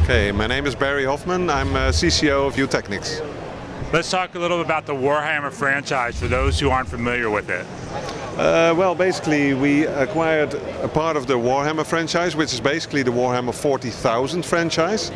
Okay, my name is Barry Hoffman. I'm CCO of Eutechnyx. Let's talk a little bit about the Warhammer franchise for those who aren't familiar with it. Well, basically we acquired a part of the Warhammer franchise, which is basically the Warhammer 40,000 franchise.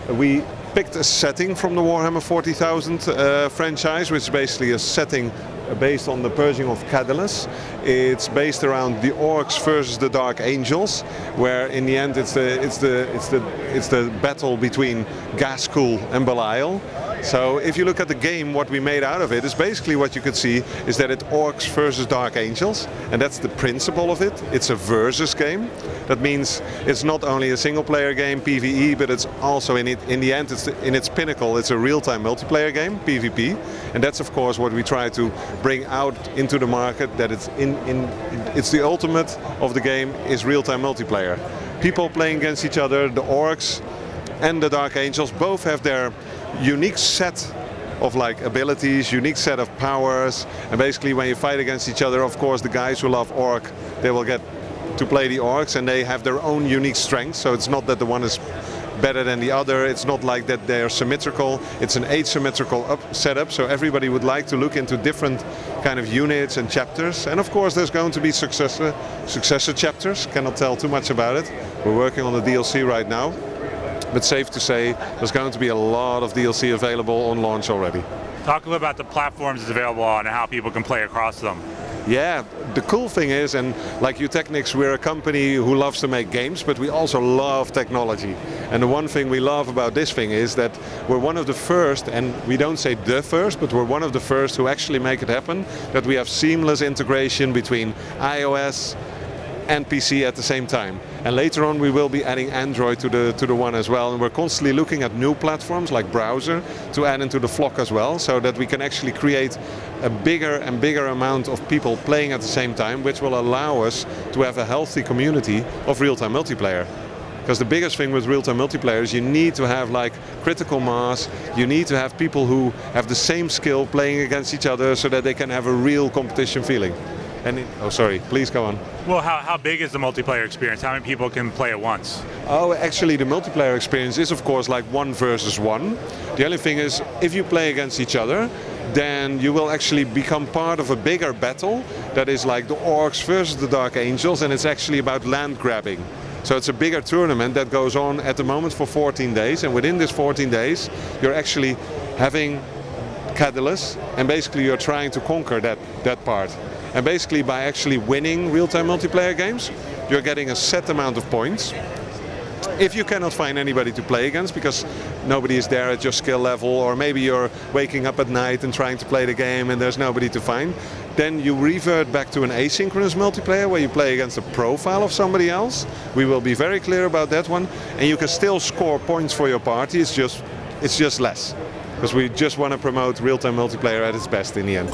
We picked a setting from the Warhammer 40,000 franchise, which is basically a setting based on the purging of Cadalus. It's based around the Orcs versus the Dark Angels, where in the end it's the battle between Gaskul and Belial. So if you look at the game, what we made out of it is basically what you could see is that it's Orcs versus Dark Angels, and that's the principle of it. It's a versus game. That means it's not only a single player game, PvE, but it's also in the end, in its pinnacle, it's a real-time multiplayer game, PvP. And that's of course what we try to bring out into the market, that it's the ultimate of the game is real-time multiplayer. People playing against each other, the Orcs and the Dark Angels both have their unique set of abilities, unique set of powers, and basically when you fight against each other, of course the guys who love Orc, they will get to play the Orcs and they have their own unique strengths, so it's not that the one is better than the other, it's not like that they're symmetrical, it's an asymmetrical setup, so everybody would like to look into different kind of units and chapters, and of course there's going to be successor chapters, cannot tell too much about it, we're working on the DLC right now. But safe to say, there's going to be a lot of DLC available on launch already. Talk a little about the platforms it's available on and how people can play across them. Yeah, the cool thing is, and like Eutechnyx, we're a company who loves to make games, but we also love technology. And the one thing we love about this thing is that we're one of the first, and we don't say the first, but we're one of the first who actually make it happen, that we have seamless integration between iOS and PC at the same time. And later on we will be adding Android to the one as well, and we're constantly looking at new platforms like browser to add into the flock as well, so that we can actually create a bigger and bigger amount of people playing at the same time, which will allow us to have a healthy community of real-time multiplayer. Because the biggest thing with real-time multiplayer is you need to have critical mass, you need to have people who have the same skill playing against each other so that they can have a real competition feeling. And oh, sorry, please go on. Well, how big is the multiplayer experience? How many people can play at once? Oh, actually the multiplayer experience is of course like 1 versus 1. The only thing is, if you play against each other, then you will actually become part of a bigger battle that is like the Orcs versus the Dark Angels, and it's actually about land grabbing. So it's a bigger tournament that goes on at the moment for 14 days, and within this 14 days you're actually having Cadalus, and basically you're trying to conquer that part. And basically by actually winning real-time multiplayer games, you're getting a set amount of points. If you cannot find anybody to play against because nobody is there at your skill level, or maybe you're waking up at night and trying to play the game and there's nobody to find, then you revert back to an asynchronous multiplayer where you play against a profile of somebody else. We will be very clear about that one, and you can still score points for your party, it's just less. Because we just want to promote real-time multiplayer at its best in the end.